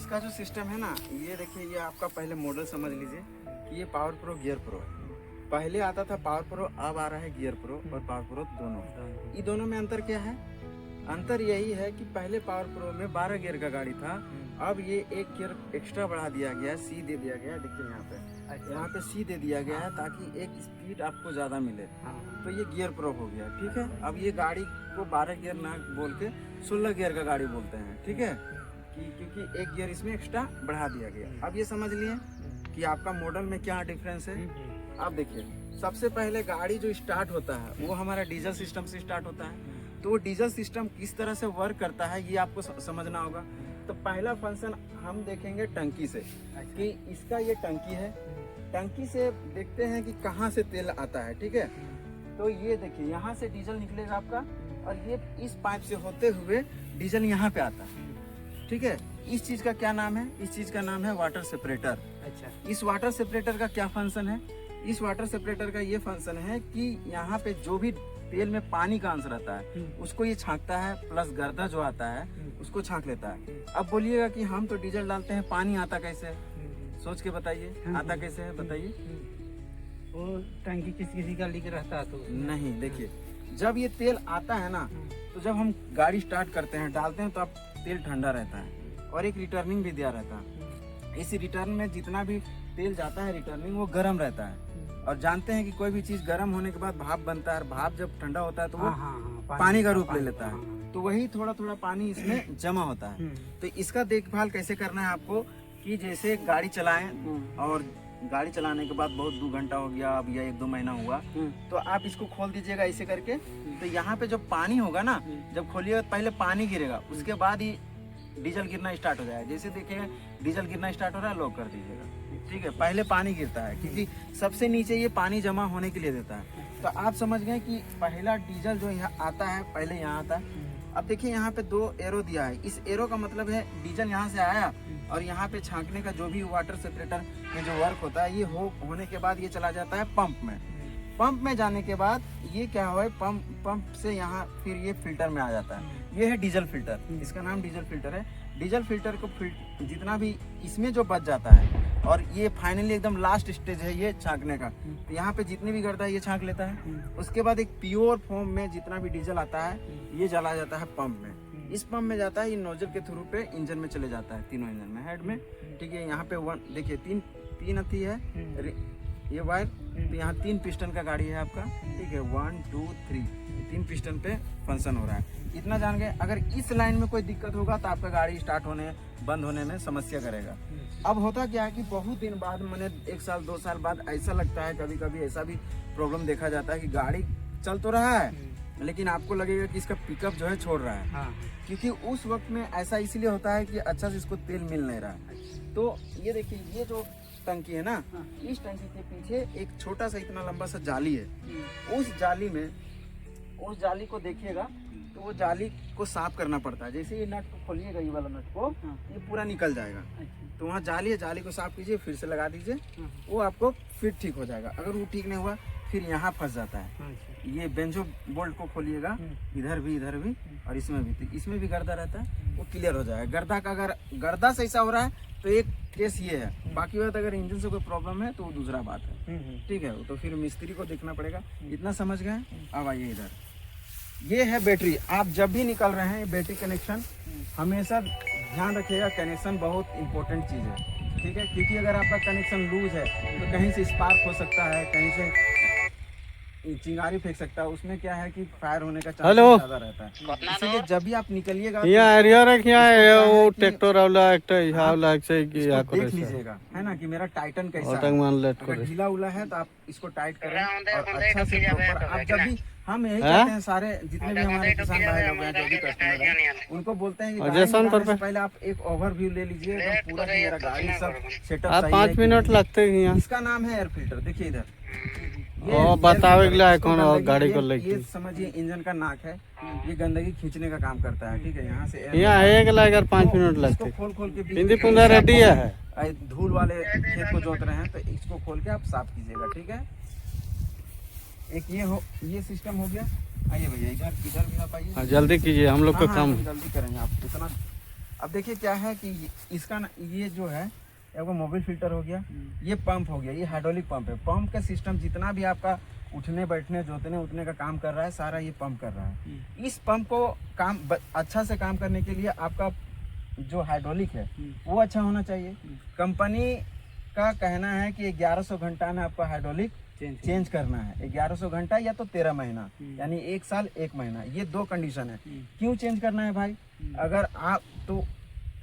इसका जो सिस्टम है ना, ये देखिए, ये आपका पहले मॉडल समझ लीजिए कि ये पावर प्रो गियर प्रो है। पहले आता था पावर प्रो, अब आ रहा है गियर प्रो और पावर प्रो दोनों। ये दोनों में अंतर क्या है? अंतर यही है कि पहले पावर प्रो में 12 गियर का गाड़ी था, अब ये एक गियर एक्स्ट्रा बढ़ा दिया गया है, सी दे दिया गया है। देखिए यहाँ पे सी दे दिया गया है ताकि एक स्पीड आपको ज़्यादा मिले। तो ये गियर प्रो हो गया, ठीक है। अब ये गाड़ी को 12 गियर ना बोल के 16 गियर का गाड़ी बोलते हैं, ठीक है, क्योंकि एक गियर इसमें एक्स्ट्रा बढ़ा दिया गया। अब ये समझ लिए कि आपका मॉडल में क्या डिफरेंस है। अब देखिए, सबसे पहले गाड़ी जो स्टार्ट होता है वो हमारा डीजल सिस्टम से स्टार्ट होता है। तो वो डीजल सिस्टम किस तरह से वर्क करता है ये आपको समझना होगा। तो पहला फंक्शन हम देखेंगे टंकी से, कि इसका ये टंकी है। टंकी से देखते हैं कि कहाँ से तेल आता है, ठीक है। तो ये देखिए, यहाँ से डीजल निकलेगा आपका, और ये इस पाइप से होते हुए डीजल यहाँ पे आता है, ठीक है। इस चीज का क्या नाम है? इस चीज का नाम है वाटर सेपरेटर। अच्छा, इस वाटर सेपरेटर का क्या फंक्शन है? इस वाटर सेपरेटर का ये फंक्शन है कि यहाँ पे जो भी तेल में पानी का अंश रहता है उसको ये छांकता है, प्लस गर्दा जो आता है उसको छांक लेता है। अब बोलिएगा कि हम तो डीजल डालते हैं, पानी आता कैसे? सोच के बताइए, आता कैसे है बताइए। वो टंकी किसी का लीक रहता है तो नहीं। देखिए, जब ये तेल आता है ना, तो जब हम गाड़ी स्टार्ट करते हैं, डालते हैं, तो अब तेल ठंडा रहता है और एक रिटर्निंग भी दिया रहता है। इस रिटर्न में जितना भी तेल जाता है रिटर्निंग, वो गर्म रहता है। और जानते हैं कि कोई भी चीज गर्म होने के बाद भाप बनता है, और भाप जब ठंडा होता है तो वो पानी का रूप ले लेता है। तो वही थोड़ा थोड़ा पानी इसमें जमा होता है। तो इसका देखभाल कैसे करना है आपको, कि जैसे गाड़ी चलाएं, और गाड़ी चलाने के बाद बहुत 2 घंटा हो गया अब, या 1-2 महीना हुआ, तो आप इसको खोल दीजिएगा ऐसे करके। तो यहाँ पे जो पानी होगा ना, जब खोलिएगा पहले पानी गिरेगा, उसके बाद ही डीजल गिरना स्टार्ट हो जाएगा। जैसे देखिएगा डीजल गिरना स्टार्ट हो रहा है, लॉक कर दीजिएगा, ठीक है। पहले पानी गिरता है क्योंकि सबसे नीचे ये पानी जमा होने के लिए देता है। तो आप समझ गए कि पहला डीजल जो यहाँ आता है, पहले यहाँ आता है। अब देखिए, यहाँ पे 2 एरो दिया है। इस एरो का मतलब है डीजल यहाँ से आया, और यहाँ पे छांकने का जो भी वाटर सेपरेटर में जो वर्क होता है, ये होने के बाद ये चला जाता है पंप में। पंप में जाने के बाद ये क्या हुआ है, पंप से यहाँ फिर ये फिल्टर में आ जाता है। ये है डीजल फिल्टर, इसका नाम डीजल फिल्टर है। डीजल फिल्टर को जितना भी इसमें जो बच जाता है, और ये फाइनली एकदम लास्ट स्टेज है ये छांकने का। तो यहाँ पे जितनी भी गर्दा है ये छांक लेता है। उसके बाद एक प्योर फॉर्म में जितना भी डीजल आता है ये चला जाता है पंप में। इस पंप में जाता है, ये नोजल के थ्रू पे इंजन में चले जाता है, तीनों इंजन में, हेड में, ठीक है। यहाँ पे देखिए तीन अथी है ये वायर। तो यहाँ 3 पिस्टन का गाड़ी है आपका, ठीक है। 1 2 3 3 पिस्टन पे फंक्शन हो रहा है। इतना जान गए। अगर इस लाइन में कोई दिक्कत होगा तो आपका गाड़ी स्टार्ट होने बंद होने में समस्या करेगा। अब होता क्या है कि बहुत दिन बाद, मैंने 1 साल 2 साल बाद ऐसा लगता है, कभी कभी ऐसा भी प्रॉब्लम देखा जाता है कि गाड़ी चल तो रहा है लेकिन आपको लगेगा कि इसका पिकअप जो है छोड़ रहा है। क्योंकि उस वक्त में ऐसा इसलिए होता है कि अच्छा से इसको तेल मिल नहीं रहा है। तो ये देखिए, ये जो टंकी है ना, इस टंकी के पीछे एक छोटा सा इतना लंबा सा जाली है। उस जाली को देखिएगा तो वो जाली को साफ करना पड़ता है। जैसे ये नट को खोलिएगा, ये वाला नट को, ये पूरा निकल जाएगा। तो वहाँ जाली है, जाली को साफ कीजिए, फिर से लगा दीजिए, वो आपको फिर ठीक हो जाएगा। अगर वो ठीक नहीं हुआ फिर यहाँ फंस जाता है। ये बेंजो बोल्ट को खोलिएगा, इधर भी और इसमें भी, तो इसमें भी गर्दा रहता है, वो क्लियर हो जाएगा। गर्दा का अगर गर्दा से ऐसा हो रहा है तो एक केस ये है, बाकी बात अगर इंजन से कोई प्रॉब्लम है तो वो दूसरा बात है, ठीक है। तो फिर मिस्त्री को देखना पड़ेगा। इतना समझ गए? अब आइए इधर, ये है बैटरी। आप जब भी निकल रहे हैं बैटरी कनेक्शन हमेशा ध्यान रखिएगा, कनेक्शन बहुत इंपॉर्टेंट चीज़ है, ठीक है। क्योंकि अगर आपका कनेक्शन लूज है तो कहीं से स्पार्क हो सकता है, कहीं से चिंगारी फेंक सकता है। उसमें क्या है कि फायर होने का चांस ज़्यादा रहता है। इसलिए जब भी आप निकलिएगा वो ट्रैक्टर वाला देख लीजिएगा, है ना, कि मेरा टाइटन कैसा है। अगर ढीला उला है तो आप इसको टाइट करें और अच्छा से प्रॉपर। आप जब भी, हम यही कहते हैं सारे जितने भी हमारे किसान भाई लोग हैं, जो भी कस्टमर हैं, उनको बोलते हैं कि पहले आप एक ओवरव्यू ले लीजिए एकदम पूरा, कि मेरा गाड़ी सब सेटअप सही है। 5 मिनट लगते हैं। इसका नाम है एयर फिल्टर। देखिए इधर, गाड़ी को लेके, ये समझिए इंजन का नाक है, ये गंदगी खींचने का काम करता है, ठीक है। यहाँ से 5 मिनट लगते। खोल के रेडी है। धूल वाले खेत को जोत रहे हैं तो इसको खोल के आप साफ कीजिएगा, ठीक है। एक ये सिस्टम हो गया। आइए भैया, इधर भी आप आइए, जल्दी कीजिए, हम लोग का काम जल्दी करेंगे। आप इतना अब देखिए क्या है कि इसका ये जो है वो मोबिल फिल्टर हो गया, ये पंप हो गया, ये हाइड्रोलिक पंप है। पंप का सिस्टम जितना भी आपका उठने बैठने जोतने उतने का काम कर रहा है, सारा ये पंप कर रहा है। इस पंप को अच्छा से काम करने के लिए आपका जो हाइड्रोलिक है वो अच्छा होना चाहिए। कंपनी का कहना है कि 1100 घंटा में आपका हाइड्रोलिक चेंज करना है। 1100 घंटा या तो 13 महीना, यानी 1 साल 1 महीना, ये 2 कंडीशन है। क्यों चेंज करना है भाई? अगर आप तो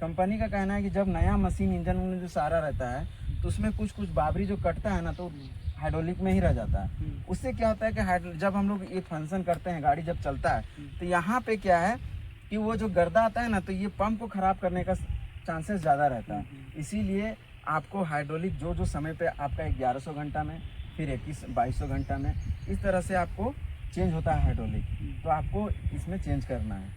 कंपनी का कहना है कि जब नया मशीन इंजन में जो सारा रहता है तो उसमें कुछ कुछ बाबरी जो कटता है ना, तो हाइड्रोलिक में ही रह जाता है। उससे क्या होता है कि जब हम लोग ये फंक्शन करते हैं, गाड़ी जब चलता है, तो यहाँ पे क्या है कि वो जो गर्दा आता है ना, तो ये पंप को खराब करने का चांसेस ज़्यादा रहता है। इसीलिए आपको हाइड्रोलिक जो समय पे आपका 1100 घंटा में, फिर 2100-2200 घंटा में, इस तरह से आपको चेंज होता है हाइड्रोलिक, तो आपको इसमें चेंज करना है,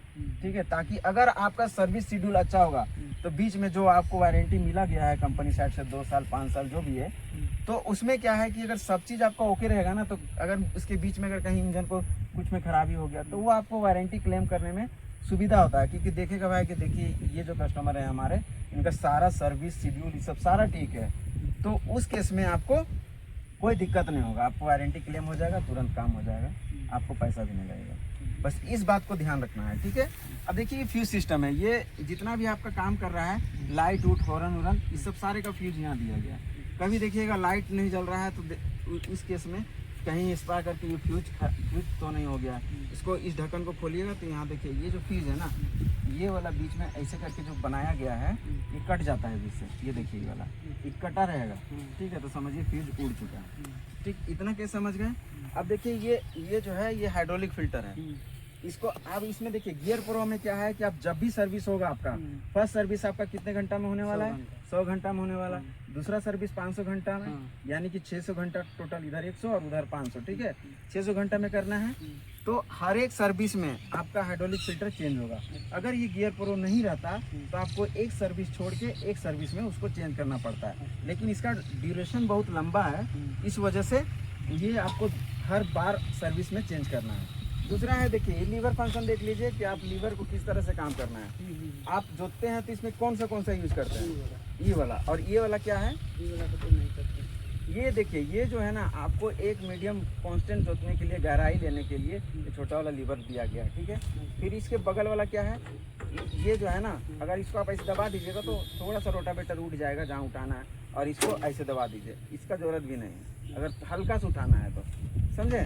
ठीक है। ताकि अगर आपका सर्विस शेड्यूल अच्छा होगा तो बीच में जो आपको वारंटी मिला गया है कंपनी साइड से 2 साल 5 साल जो भी है, तो उसमें क्या है कि अगर सब चीज़ आपका ओके रहेगा ना, तो अगर उसके बीच में अगर कहीं इंजन को कुछ में खराबी हो गया तो वो आपको वारंटी क्लेम करने में सुविधा होता है। क्योंकि देखेगा भाई कि देखिए ये जो कस्टमर है हमारे, इनका सारा सर्विस शेड्यूल ये सब सारा ठीक है, तो उस केस में आपको कोई दिक्कत नहीं होगा, आपको वारंटी क्लेम हो जाएगा, तुरंत काम हो जाएगा, आपको पैसा भी नहीं लगेगा। बस इस बात को ध्यान रखना है, ठीक है। अब देखिए ये फ्यूज सिस्टम है, ये जितना भी आपका काम कर रहा है, लाइट उट हॉर्न उरन, इस सब सारे का फ्यूज यहाँ दिया गया है। कभी देखिएगा लाइट नहीं जल रहा है तो इस केस में कहीं स्पार्क करके ये फ्यूज तो नहीं हो गया। इसको इस ढक्कन को खोलिएगा तो यहाँ देखिए ये जो फ्यूज है ना, ये वाला बीच में ऐसे करके जो बनाया गया है, ये कट जाता है बीच से। ये देखिए ये वाला ये कटा रहेगा, ठीक है, तो समझिए फ्यूज उड़ चुका है, ठीक। इतना कैसे समझ गए? अब देखिए ये जो है ये हाइड्रोलिक फिल्टर है। इसको आप इसमें देखिए गियर प्रो में क्या है कि आप जब भी सर्विस होगा आपका, फर्स्ट सर्विस आपका कितने घंटा में होने वाला है? 100 घंटा में होने वाला है। दूसरा सर्विस 500 घंटा में, यानी कि 600 घंटा टोटल, इधर 100 और उधर 500, ठीक है, 600 घंटा में करना है। तो हर एक सर्विस में आपका हाइड्रोलिक फिल्टर चेंज होगा। अगर ये गियर प्रो नहीं रहता तो आपको एक सर्विस छोड़ के एक सर्विस में उसको चेंज करना पड़ता है, लेकिन इसका ड्यूरेशन बहुत लंबा है, इस वजह से ये आपको हर बार सर्विस में चेंज करना है। दूसरा है देखिए ये लीवर फंक्शन देख लीजिए कि आप लीवर को किस तरह से काम करना है। आप जोतते हैं तो इसमें कौन सा यूज करते हैं? ये वाला। और ये वाला क्या है? ये देखिए ये जो है ना, आपको एक मीडियम कांस्टेंट जोतने के लिए, गहराई लेने के लिए ये छोटा वाला लीवर दिया गया है, ठीक है। फिर इसके बगल वाला क्या है? ये जो है ना, अगर इसको आप ऐसे दबा दीजिएगा तो थोड़ा सा रोटावेटर उठ जाएगा जहाँ उठाना है, और इसको ऐसे दबा दीजिए, इसका जरूरत भी नहीं है अगर हल्का से उठाना है तो, समझे?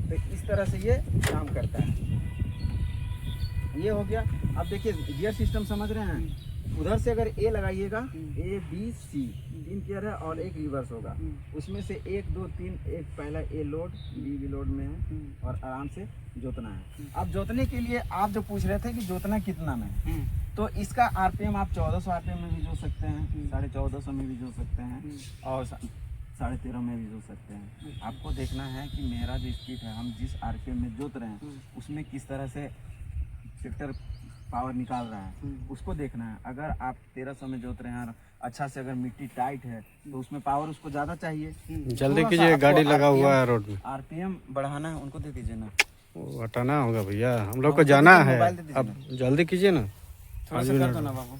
तो इस तरह से ये काम करता है। ये हो गया। अब देखिए गियर सिस्टम समझ रहे हैं, उधर से अगर ए लगाइएगा, A B C 3 गियर है और एक रिवर्स होगा, उसमें से 1 2 3, एक पहला ए लोड, बी भी लोड में है, और आराम से जोतना है। अब जोतने के लिए आप जो पूछ रहे थे कि जोतना कितना में है, तो इसका आरपीएम आप 1400 आरपीएम में भी जोत सकते हैं, 1450 में भी जोत सकते हैं, और 13.5 में भी जोत सकते हैं। आपको देखना है कि मेरा जो स्पीड है, हम जिस आरपीएम में जोत रहे हैं उसमें किस तरह से ट्रैक्टर पावर निकाल रहा है, उसको देखना है। अगर आप 1300 में जोत रहे हैं, अच्छा से अगर मिट्टी टाइट है तो उसमें पावर उसको ज़्यादा चाहिए। जल्दी कीजिए, गाड़ी लगा हुआ है रोड में। आरपीएम बढ़ाना है, उनको दे दीजिए ना, वो हटाना होगा भैया, हम लोग को जाना है। अब जल्दी कीजिए ना, थोड़ा सा कर दो ना बाबू।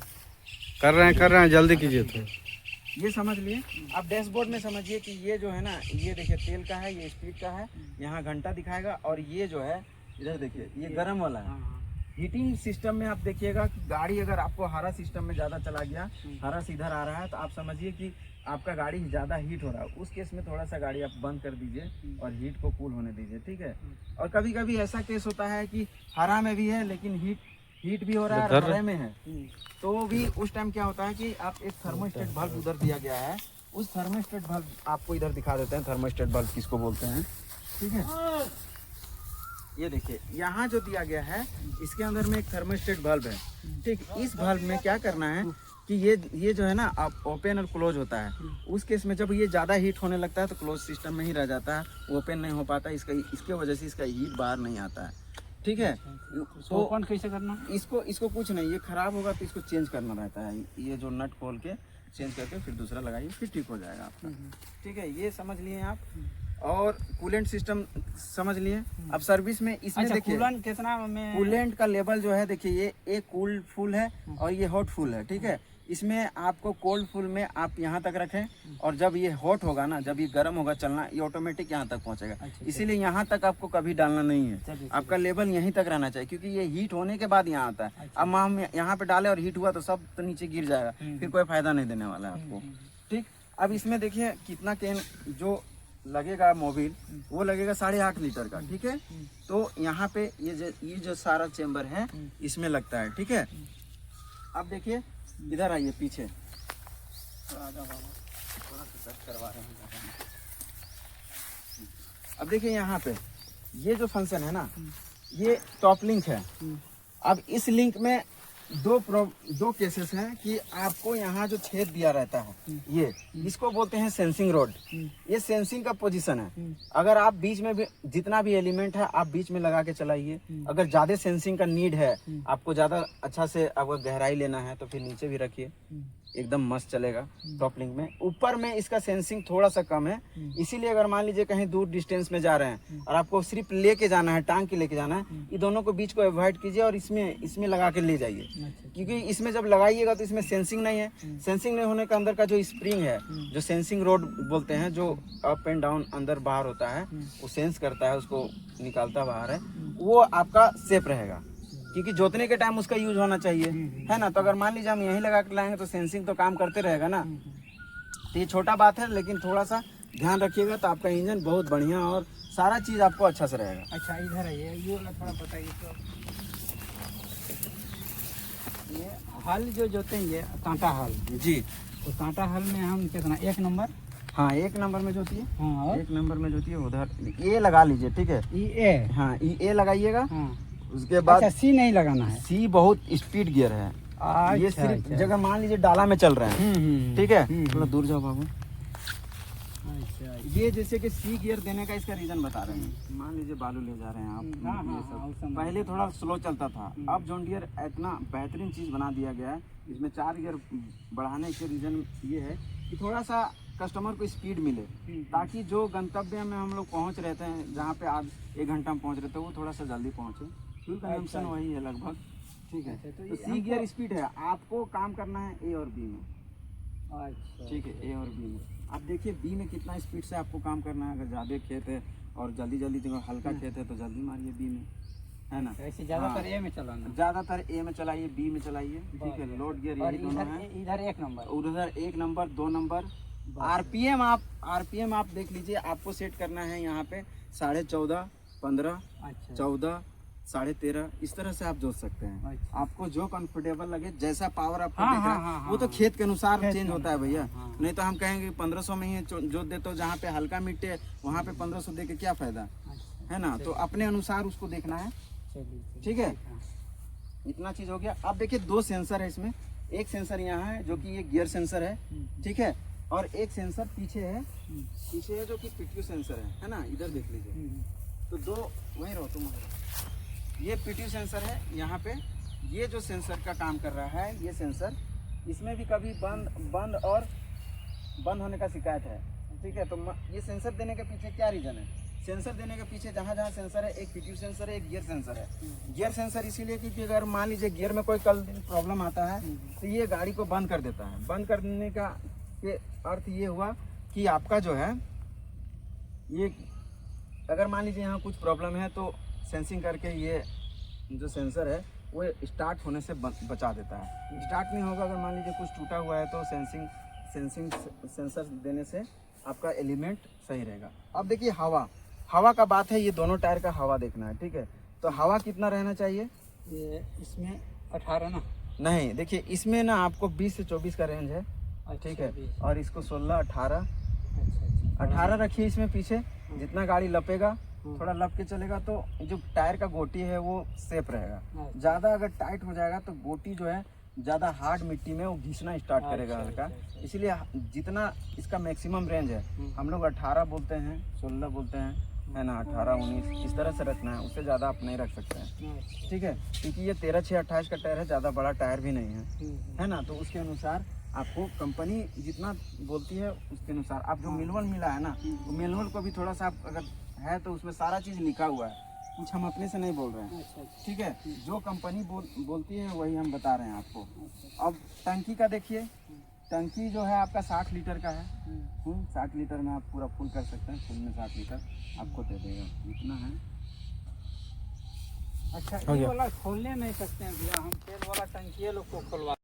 कर रहे हैं, जल्दी कीजिए। तो ये समझ लिए। आप डैशबोर्ड में समझिए कि ये जो है ना, ये देखिए तेल का है, ये स्पीड का है, यहाँ घंटा दिखाएगा, और ये जो है इधर देखिए ये गर्म वाला है। हीटिंग सिस्टम में आप देखिएगा कि गाड़ी अगर आपको हरा सिस्टम में ज़्यादा चला गया, हरा से इधर आ रहा है, तो आप समझिए कि आपका गाड़ी ज़्यादा हीट हो रहा है। उस केस में थोड़ा सा गाड़ी आप बंद कर दीजिए और हीट को कूल होने दीजिए, ठीक है। और कभी कभी ऐसा केस होता है कि हरा में भी है लेकिन हीट भी हो रहा है, हरे में है, तो भी उस टाइम क्या होता है कि आप एक थर्मोस्टेट बल्ब उधर दिया गया है, उस थर्मोस्टेट बल्ब आपको इधर दिखा देते हैं, थर्मोस्टेट बल्ब किसको बोलते हैं, ठीक है। ये देखिए यहाँ जो दिया गया है, इसके अंदर में एक थर्मोस्टेट बल्ब है, ठीक। इस बल्ब में क्या करना है कि ये जो है ना, आप ओपन और क्लोज होता है। उस केस में जब ये ज़्यादा हीट होने लगता है तो क्लोज सिस्टम में ही रह जाता है, ओपन नहीं हो पाता, इसके वजह से इसका हीट बाहर नहीं आता है, ठीक है। तो ओपन कैसे करना? इसको कुछ नहीं, ये खराब होगा तो इसको चेंज करना रहता है, ये जो नट खोल के चेंज करके फिर दूसरा लगाइए, फिर ठीक हो जाएगा आपका, ठीक है। ये समझ लिए आप। और कूलेंट सिस्टम समझ लिए। अब सर्विस में इसमें अच्छा, देखिए कूलेंट कितना में? कूलेंट का लेवल जो है देखिए, ये एक कूल्ड फुल है और ये हॉट फुल है, ठीक है। इसमें आपको कोल्ड फुल में आप यहाँ तक रखें और जब ये हॉट होगा ना, जब ये गर्म होगा चलना, ये ऑटोमेटिक यहाँ तक पहुँचेगा। अच्छा, इसीलिए यहाँ तक आपको कभी डालना नहीं है, चलिए, आपका लेवल यहीं तक रहना चाहिए, क्योंकि ये हीट होने के बाद यहाँ आता है। अब हम यहाँ पे डाले और हीट हुआ तो सब तो नीचे गिर जाएगा, फिर कोई फायदा नहीं देने वाला है आपको, ठीक। अब इसमें देखिए कितना कैन जो लगेगा मोबिल, वो लगेगा 8.5 लीटर का, ठीक है। तो यहाँ पे ये जो सारा चेम्बर है इसमें लगता है, ठीक है। अब देखिए इधर आइए पीछे, थोड़ा सा सर्च करवा रहे हैं। अब देखिए यहाँ पे ये जो फंक्शन है ना, ये टॉप लिंक है। अब इस लिंक में दो केसेस हैं कि आपको यहाँ जो छेद दिया रहता है, ये इसको बोलते हैं सेंसिंग रोड। ये सेंसिंग का पोजीशन है। अगर आप बीच में भी जितना भी एलिमेंट है आप बीच में लगा के चलाइए। अगर ज्यादा सेंसिंग का नीड है, आपको ज्यादा अच्छा से अगर गहराई लेना है तो फिर नीचे भी रखिए, एकदम मस्त चलेगा टॉप लिंक में। ऊपर में इसका सेंसिंग थोड़ा सा कम है, इसीलिए अगर मान लीजिए कहीं दूर डिस्टेंस में जा रहे हैं और आपको सिर्फ लेके जाना है, टांग के लेके जाना है, ये दोनों को बीच को अवॉइड कीजिए और इसमें लगा के ले जाइए, क्योंकि इसमें जब लगाइएगा तो इसमें सेंसिंग नहीं है। सेंसिंग नहीं होने का अंदर का जो स्प्रिंग है, जो सेंसिंग रोड बोलते हैं, जो अप एंड डाउन अंदर बाहर होता है, वो सेंस करता है, उसको निकालता बाहर है, वो आपका सेफ रहेगा, क्योंकि जोतने के टाइम उसका यूज होना चाहिए, है ना। तो अगर मान लीजिए हम यहीं लगा के लाएंगे तो सेंसिंग तो काम करते रहेगा ना। तो ये छोटा बात है, लेकिन थोड़ा सा ध्यान रखिएगा तो आपका इंजन बहुत बढ़िया और सारा चीज़ आपको अच्छा से रहेगा। अच्छा, इधर आइए, ये वाला थोड़ा बताइए। तो ये हल जो जोतेंगे कांटा हल जी, तो कांटा हल में हम कितना, 1 नंबर? हाँ 1 नंबर में जोतिए। हाँ, और 1 नंबर में जोतिए, उधर ए लगा लीजिए, ठीक है। ये हाँ ए लगाइएगा। हाँ, उसके बाद अच्छा, सी नहीं लगाना है। सी बहुत स्पीड गियर है। ये अच्छा, सिर्फ अच्छा। जगह मान लीजिए डाला में चल रहे हैं, ठीक है। थोड़ा दूर जाओ बाबू। अच्छा, ये जैसे कि सी गियर देने का इसका रीजन बता रहे हैं। मान लीजिए बालू ले जा रहे हैं आप, हाँ, ये हाँ, सब पहले थोड़ा स्लो चलता था, अब जॉन डियर इतना बेहतरीन चीज़ बना दिया गया है। इसमें 4 गियर बढ़ाने के रीजन ये है कि थोड़ा सा कस्टमर को स्पीड मिले, ताकि जो गंतव्य में हम लोग पहुँच रहते हैं, जहाँ पे आज 1 घंटा में पहुँच रहे थे, वो थोड़ा सा जल्दी पहुँचे। फ्यूल कंजम्पशन वही है लगभग, ठीक है। तो सी गियर स्पीड है, आपको काम करना है ए और बी में, अच्छा, ठीक है। ए और बी में आप देखिए बी में कितना स्पीड से आपको काम करना है। अगर ज़्यादा खेत है और जल्दी जगह हल्का खेत है तो जल्दी मारिए बी में, है ना। ऐसे ज़्यादातर ए में चलाना। ज़्यादातर ए में चलाइए, बी में चलाइए, ठीक है। लोड गियर यही दोनों है। इधर 1 नंबर, उधर 1 नंबर 2 नंबर। आरपीएम आप देख लीजिए, आपको सेट करना है यहाँ पे 14.5 15 अच्छा, 14 13.5 इस तरह से आप जोत सकते हैं। अच्छा। आपको जो कंफर्टेबल लगे, जैसा पावर आपको हाँ, दिख रहा है, हाँ, वो तो खेत के अनुसार खेत चेंज के होता है भैया। हाँ। नहीं तो हम कहेंगे 1500 में ही जोत दे, तो जहाँ पे हल्का मिट्टी है वहाँ पे 1500 दे के क्या फायदा, अच्छा, है ना। तो अपने अनुसार उसको देखना है, चलिए, ठीक है। इतना चीज हो गया। अब देखिए 2 सेंसर है इसमें। एक सेंसर यहाँ है जो कि ये गियर सेंसर है, ठीक है। और एक सेंसर पीछे है जो कि पीटीयू सेंसर है ना। इधर देख लीजिए, तो 2 वहीं रहो तुम, ये पीटीयू सेंसर है यहाँ पे। ये जो सेंसर का काम कर रहा है, ये सेंसर, इसमें भी कभी बंद होने का शिकायत है, ठीक है। तो ये सेंसर देने के पीछे क्या रीजन है? सेंसर देने के पीछे जहाँ सेंसर है, एक पीटीयू सेंसर है, एक गियर सेंसर है। गियर सेंसर इसीलिए क्योंकि अगर मान लीजिए गियर में कोई कल प्रॉब्लम आता है तो ये गाड़ी को बंद कर देता है। बंद करने का के अर्थ ये हुआ कि आपका जो है, ये अगर मान लीजिए यहाँ कुछ प्रॉब्लम है तो सेंसिंग करके ये जो सेंसर है वो स्टार्ट होने से बचा देता है। स्टार्ट नहीं होगा, अगर मान लीजिए कुछ टूटा हुआ है तो सेंसिंग सेंसर देने से आपका एलिमेंट सही रहेगा। अब देखिए हवा का बात है, ये दोनों टायर का हवा देखना है, ठीक है। तो हवा कितना रहना चाहिए? ये इसमें 18 ना? नहीं, देखिए इसमें ना आपको 20 से 24 का रेंज है, ठीक है। और इसको 16 18 18 रखिए इसमें पीछे। जितना गाड़ी लपेगा, थोड़ा लप के चलेगा तो जो टायर का गोटी है वो सेफ रहेगा। ज़्यादा अगर टाइट हो जाएगा तो गोटी जो है ज़्यादा हार्ड मिट्टी में वो घिसना स्टार्ट करेगा हल्का। इसीलिए जितना इसका मैक्सिमम रेंज है, हम लोग 18 बोलते हैं, 16 बोलते हैं, है ना। 18 19 इस तरह से रखना है, उससे ज़्यादा आप नहीं रख सकते हैं, ठीक है। क्योंकि ये 13 6 28 का टायर है, ज़्यादा बड़ा टायर भी नहीं है, है ना। तो उसके अनुसार आपको कंपनी जितना बोलती है उसके अनुसार आप जो मिलवल मिला है ना, वो मिलवल को भी थोड़ा सा आप अगर है तो उसमें सारा चीज़ लिखा हुआ है, कुछ हम अपने से नहीं बोल रहे हैं। अच्छा अच्छा ठीक है, जो कंपनी बोलती है वही हम बता रहे हैं आपको। अब टंकी का देखिए, टंकी जो है आपका 60 लीटर का है। 60 लीटर में आप पूरा फुल कर सकते हैं, फुल में 60 लीटर आपको दे देगा, इतना है। अच्छा, हो ये गया। वाला खोलने नहीं सकते हैं भैया, हम तेल वाला टंकी लोग को खोलवा